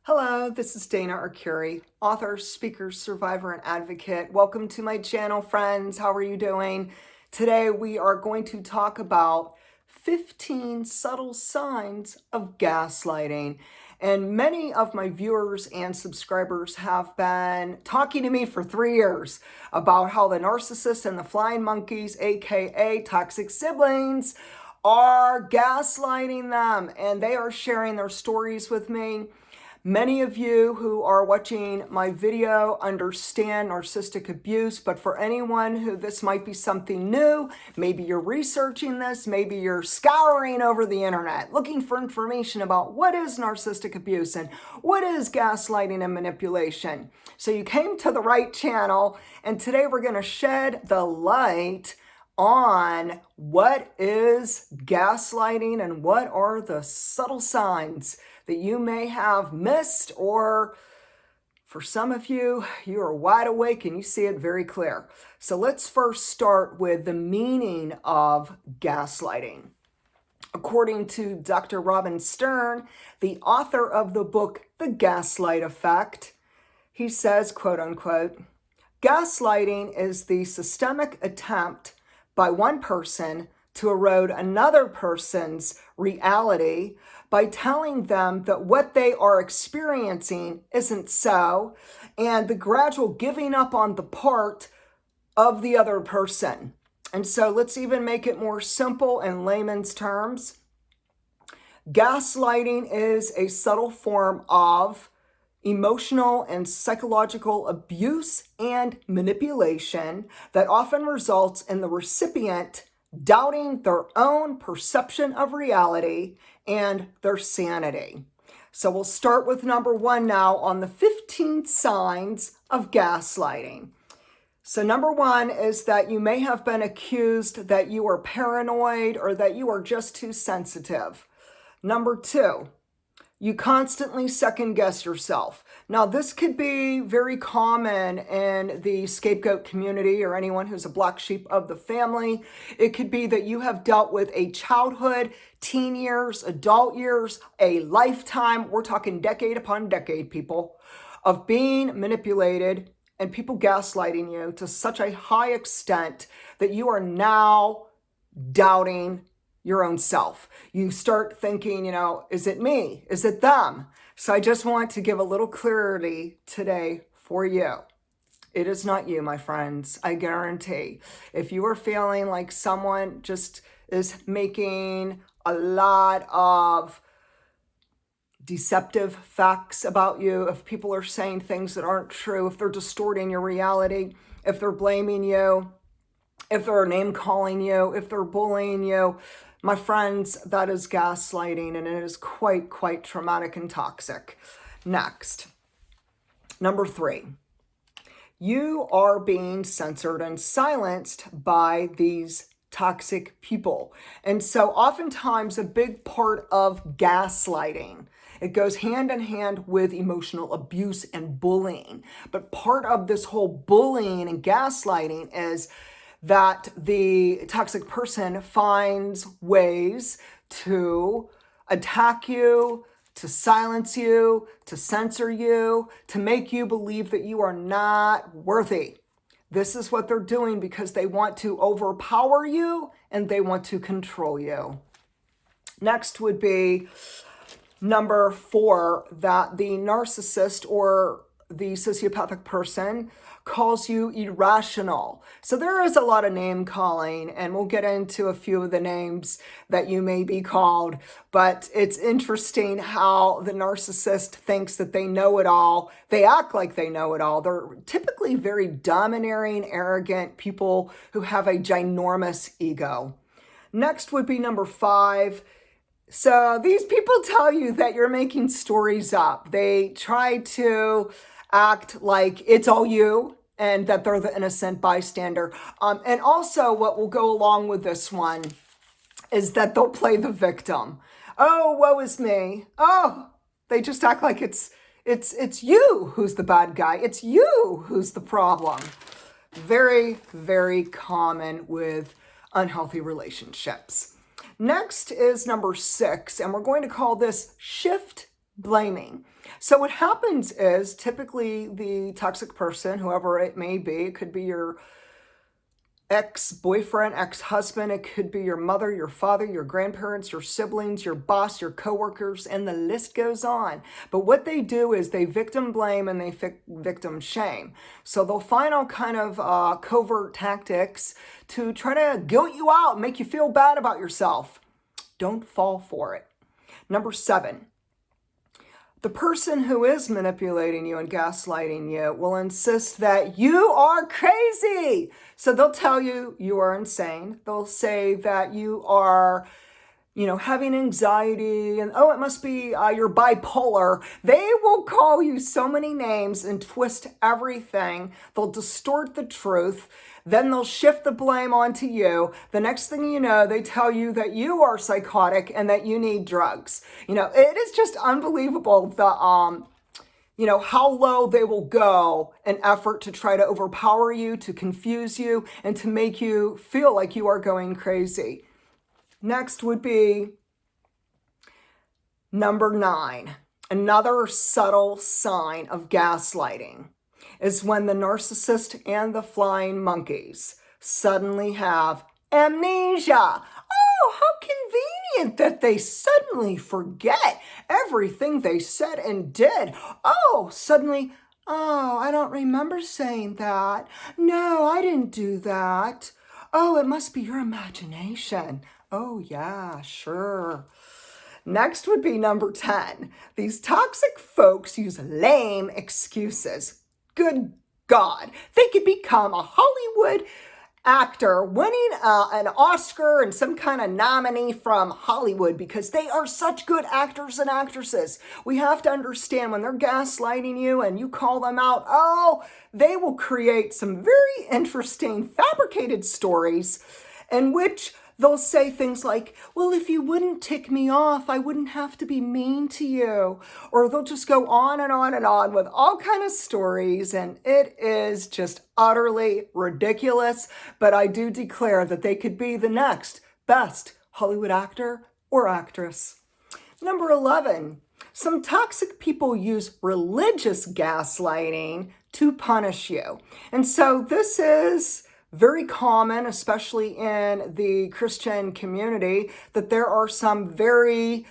Hello, this is Dana Arcuri, author, speaker, survivor, and advocate. Welcome to my channel, friends. How are you doing? Today we are going to talk about 15 subtle signs of gaslighting. And many of my viewers and subscribers have been talking to me for 3 years about how the narcissist and the flying monkeys, aka toxic siblings, are gaslighting them, and they are sharing their stories with me. Many of you who are watching my video understand narcissistic abuse, but for anyone who this might be something new, maybe you're researching this, maybe you're scouring over the internet looking for information about what is narcissistic abuse and what is gaslighting and manipulation. So you came to the right channel, and today we're going to shed the light on what is gaslighting and what are the subtle signs that you may have missed, or for some of you, you are wide awake and you see it very clear. So let's first start with the meaning of gaslighting. According to Dr. Robin Stern, the author of the book, The Gaslight Effect, he says, quote unquote, gaslighting is the systemic attempt by one person to erode another person's reality by telling them that what they are experiencing isn't so, and the gradual giving up on the part of the other person. And so let's even make it more simple in layman's terms. Gaslighting is a subtle form of emotional and psychological abuse and manipulation that often results in the recipient doubting their own perception of reality and their sanity. So we'll start with number 1 now on the 15 signs of gaslighting. So number 1 is that you may have been accused that you are paranoid or that you are just too sensitive. Number 2, you constantly second guess yourself. Now, this could be very common in the scapegoat community or anyone who's a black sheep of the family. It could be that you have dealt with a childhood, teen years, adult years, a lifetime, we're talking decade upon decade, people, of being manipulated and people gaslighting you to such a high extent that you are now doubting your own self. You start thinking, is it me? Is it them? So I just want to give a little clarity today for you. It is not you, my friends. I guarantee. If you are feeling like someone just is making a lot of deceptive facts about you, if people are saying things that aren't true, if they're distorting your reality, if they're blaming you, if they're name calling you, if they're bullying you, my friends, that is gaslighting, and it is quite traumatic and toxic. Next, number 3, you are being censored and silenced by these toxic people. And so oftentimes a big part of gaslighting, it goes hand in hand with emotional abuse and bullying. But part of this whole bullying and gaslighting is that the toxic person finds ways to attack you, to silence you, to censor you, to make you believe that you are not worthy. This is what they're doing because they want to overpower you and they want to control you. Next would be number 4, that the narcissist or the sociopathic person calls you irrational. So there is a lot of name calling, and we'll get into a few of the names that you may be called, but it's interesting how the narcissist thinks that they know it all. They act like they know it all. They're typically very domineering, arrogant people who have a ginormous ego. Next would be number 5. So these people tell you that you're making stories up. They try to act like it's all you and that they're the innocent bystander. And also what will go along with this one is that they'll play the victim. Oh, woe is me. Oh, they just act like it's you who's the bad guy. It's you who's the problem. Very common with unhealthy relationships. Next is number 6, and we're going to call this shift blaming. So what happens is typically the toxic person, whoever it may be, it could be your ex-boyfriend, ex-husband, it could be your mother, your father, your grandparents, your siblings, your boss, your coworkers, and the list goes on. But what they do is they victim blame and they victim shame. So they'll find all kind of covert tactics to try to guilt you out, make you feel bad about yourself. Don't fall for it. Number 7. The person who is manipulating you and gaslighting you will insist that you are crazy. So they'll tell you you are insane. They'll say that you are, having anxiety and, it must be you're bipolar. They will call you so many names and twist everything. They'll distort the truth. Then they'll shift the blame onto you. The next thing you know, they tell you that you are psychotic and that you need drugs. It is just unbelievable how low they will go in effort to try to overpower you, to confuse you, and to make you feel like you are going crazy. Next would be number 9. Another subtle sign of gaslighting is when the narcissist and the flying monkeys suddenly have amnesia. Oh, how convenient that they suddenly forget everything they said and did. Oh, suddenly, I don't remember saying that. No, I didn't do that. Oh, it must be your imagination. Oh, yeah, sure. Next would be number 10. These toxic folks use lame excuses. Good God, they could become a Hollywood actor winning an Oscar and some kind of nominee from Hollywood because they are such good actors and actresses. We have to understand when they're gaslighting you and you call them out, they will create some very interesting fabricated stories in which they'll say things like, well, if you wouldn't tick me off, I wouldn't have to be mean to you. Or they'll just go on and on and on with all kind of stories. And it is just utterly ridiculous. But I do declare that they could be the next best Hollywood actor or actress. Number 11, some toxic people use religious gaslighting to punish you. And so this is very common, especially in the Christian community, that there are some very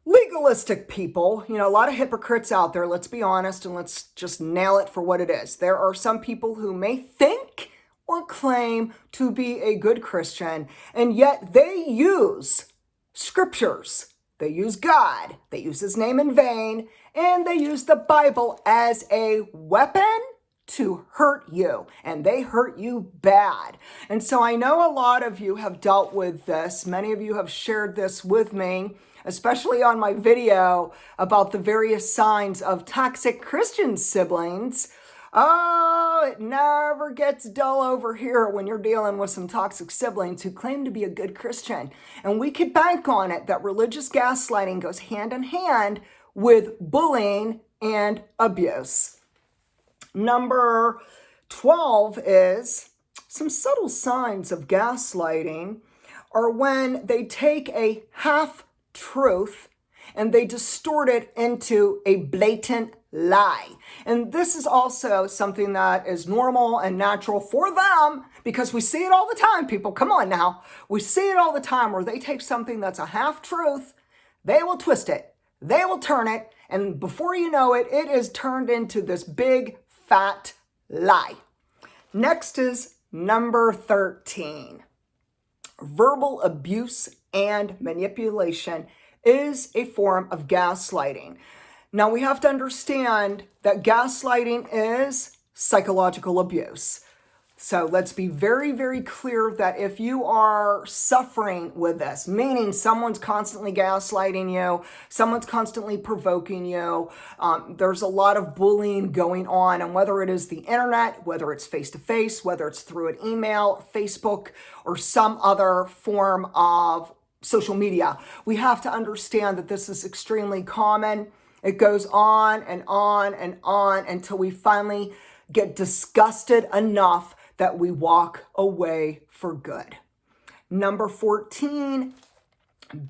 legalistic people, a lot of hypocrites out there, let's be honest, and let's just nail it for what it is. There are some people who may think or claim to be a good Christian, and yet they use scriptures. They use God, they use his name in vain, and they use the Bible as a weapon to hurt you, and they hurt you bad. And so I know a lot of you have dealt with this. Many of you have shared this with me, especially on my video about the various signs of toxic Christian siblings. Oh, it never gets dull over here when you're dealing with some toxic siblings who claim to be a good Christian. And we could bank on it that religious gaslighting goes hand in hand with bullying and abuse. Number 12 is some subtle signs of gaslighting are when they take a half-truth and they distort it into a blatant lie. And this is also something that is normal and natural for them because we see it all the time, people. Come on now. We see it all the time where they take something that's a half-truth, they will twist it, they will turn it, and before you know it, it is turned into this big fat lie. Next is number 13. Verbal abuse and manipulation is a form of gaslighting. Now we have to understand that gaslighting is psychological abuse. So let's be very, very clear that if you are suffering with this, meaning someone's constantly gaslighting you, someone's constantly provoking you, there's a lot of bullying going on, and whether it is the internet, whether it's face-to-face, whether it's through an email, Facebook, or some other form of social media, we have to understand that this is extremely common. It goes on and on and on until we finally get disgusted enough that we walk away for good. Number 14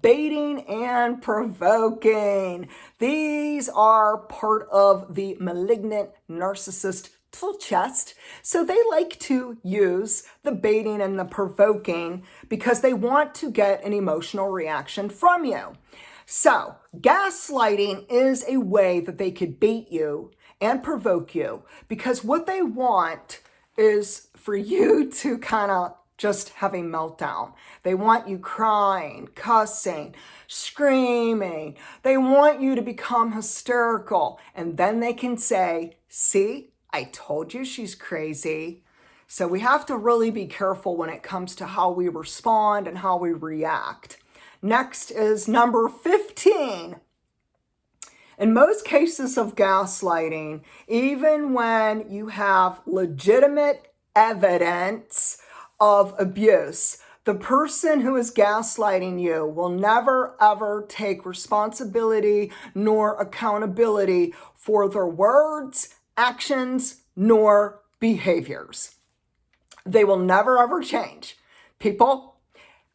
Baiting and provoking. These are part of the malignant narcissist tool chest. So they like to use the baiting and the provoking because they want to get an emotional reaction from you. So gaslighting is a way that they could bait you and provoke you, because what they want is for you to kind of just have a meltdown. They want you crying, cussing, screaming. They want you to become hysterical. And then they can say, see, I told you she's crazy. So we have to really be careful when it comes to how we respond and how we react. Next is number 15. In most cases of gaslighting, even when you have legitimate evidence of abuse, the person who is gaslighting you will never ever take responsibility nor accountability for their words, actions, nor behaviors. They will never ever change. People,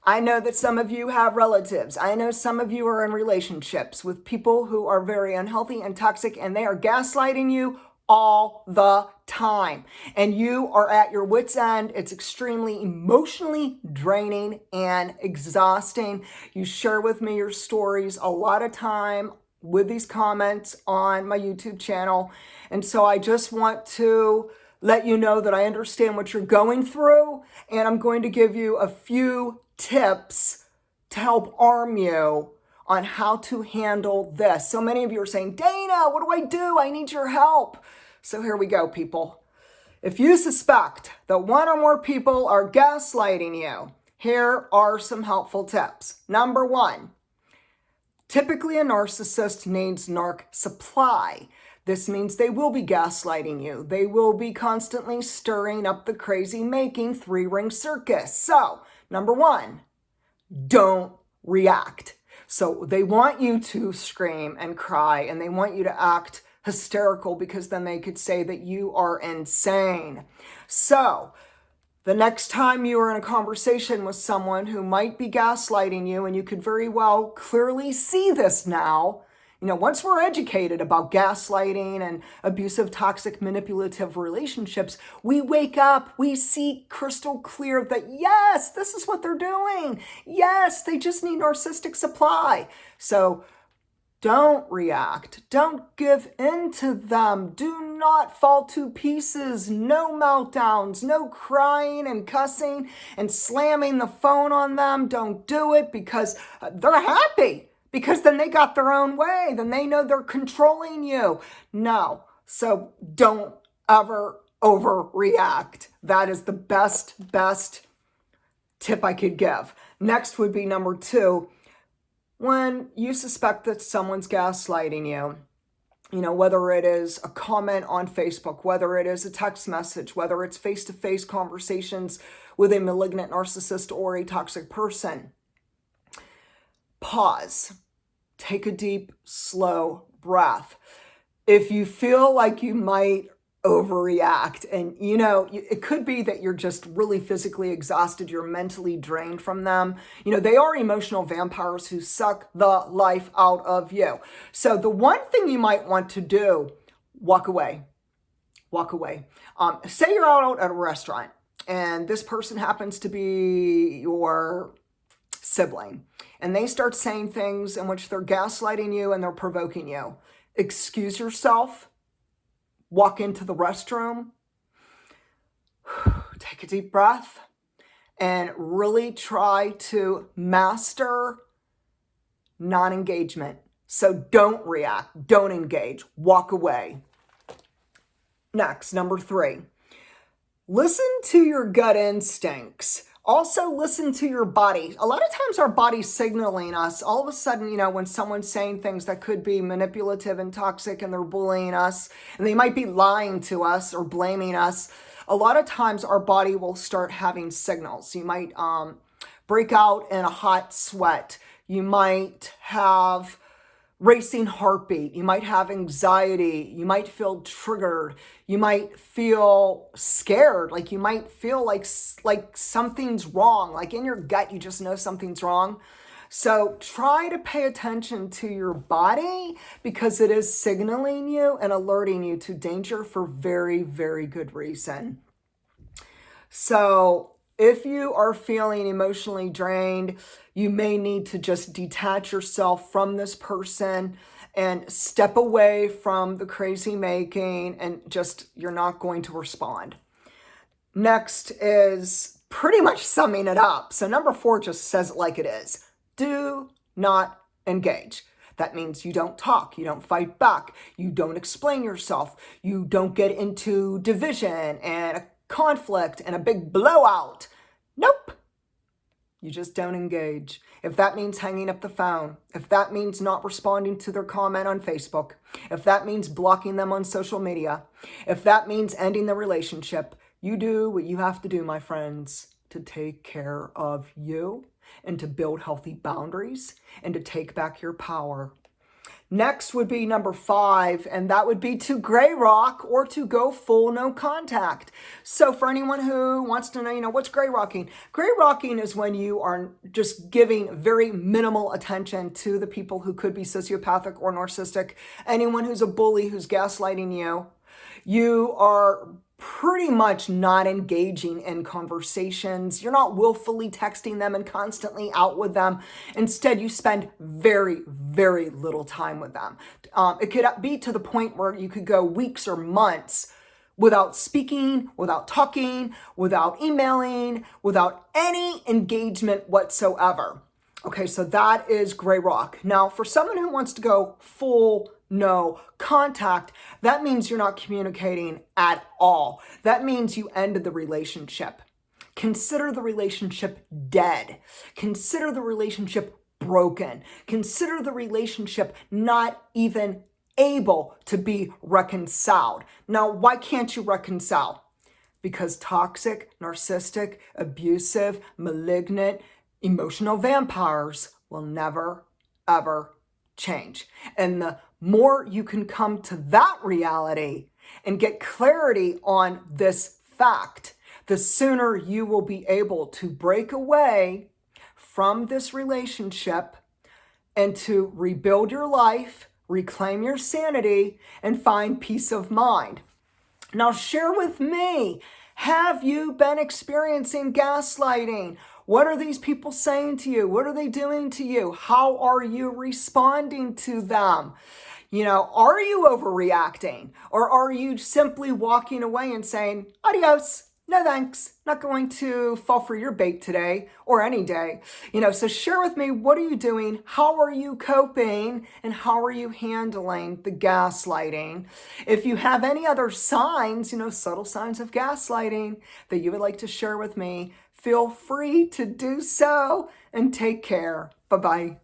I know that some of you have relatives. I know some of you are in relationships with people who are very unhealthy and toxic, and they are gaslighting you all the time. And you are at your wit's end. It's extremely emotionally draining and exhausting. You share with me your stories a lot of time with these comments on my YouTube channel. And so I just want to let you know that I understand what you're going through, and I'm going to give you a few tips to help arm you on how to handle this. So many of you are saying, Dana, what do I do? I need your help. So here we go, people. If you suspect that one or more people are gaslighting you, here are some helpful tips. Number 1, typically a narcissist needs narc supply. This means they will be gaslighting you. They will be constantly stirring up the crazy making 3-ring circus. So, number 1, don't react. So they want you to scream and cry, and they want you to act hysterical, because then they could say that you are insane. So the next time you are in a conversation with someone who might be gaslighting you, and you could very well clearly see this now, once we're educated about gaslighting and abusive, toxic, manipulative relationships, we wake up, we see crystal clear that yes, this is what they're doing. Yes, they just need narcissistic supply. So don't react. Don't give in to them. Do not fall to pieces. No meltdowns, no crying and cussing and slamming the phone on them. Don't do it, because they're happy. Because then they got their own way. Then they know they're controlling you. No. So don't ever overreact. That is the best tip I could give. Next would be number 2. When you suspect that someone's gaslighting you, whether it is a comment on Facebook, whether it is a text message, whether it's face-to-face conversations with a malignant narcissist or a toxic person, pause. Take a deep, slow breath. If you feel like you might overreact, and it could be that you're just really physically exhausted, you're mentally drained from them. They are emotional vampires who suck the life out of you. So the one thing you might want to do, walk away. Say you're out at a restaurant and this person happens to be your sibling, and they start saying things in which they're gaslighting you and they're provoking you. Excuse yourself. Walk into the restroom, take a deep breath, and really try to master non-engagement. So don't react, don't engage, walk away. Next, number 3, listen to your gut instincts. Also listen to your body. A lot of times our body's signaling us. All of a sudden, when someone's saying things that could be manipulative and toxic and they're bullying us, and they might be lying to us or blaming us, a lot of times our body will start having signals. You might break out in a hot sweat. You might have racing heartbeat. You might have anxiety. You might feel triggered. You might feel scared. Like you might feel like something's wrong. Like in your gut, you just know something's wrong. So try to pay attention to your body because it is signaling you and alerting you to danger for very, very good reason. So if you are feeling emotionally drained, you may need to just detach yourself from this person and step away from the crazy making, and just, you're not going to respond. Next is pretty much summing it up. So number 4 just says it like it is. Do not engage. That means you don't talk, you don't fight back, you don't explain yourself, you don't get into division and a conflict and a big blowout. Nope. You just don't engage. If that means hanging up the phone, if that means not responding to their comment on Facebook, if that means blocking them on social media, if that means ending the relationship, you do what you have to do, my friends, to take care of you and to build healthy boundaries and to take back your power. Next would be number 5, and that would be to gray rock or to go full no contact. So for anyone who wants to know, what's gray rocking? Gray rocking is when you are just giving very minimal attention to the people who could be sociopathic or narcissistic, anyone who's a bully, who's gaslighting you. You are pretty much not engaging in conversations. You're not willfully texting them and constantly out with them. Instead, you spend very, very little time with them. It could be to the point where you could go weeks or months without speaking, without talking, without emailing, without any engagement whatsoever. Okay, so that is gray rock. Now, for someone who wants to go full no contact, that means you're not communicating at all. That means you ended the relationship. Consider the relationship dead. Consider the relationship broken. Consider the relationship not even able to be reconciled. Now, why can't you reconcile? Because toxic, narcissistic, abusive, malignant, emotional vampires will never, ever change. And the more you can come to that reality and get clarity on this fact, the sooner you will be able to break away from this relationship and to rebuild your life, reclaim your sanity, and find peace of mind. Now, share with me, have you been experiencing gaslighting? What are these people saying to you? What are they doing to you? How are you responding to them? Are you overreacting? Or are you simply walking away and saying, adios, no thanks, not going to fall for your bait today or any day? So share with me, what are you doing? How are you coping? And how are you handling the gaslighting? If you have any other signs, subtle signs of gaslighting that you would like to share with me, feel free to do so, and take care. Bye-bye.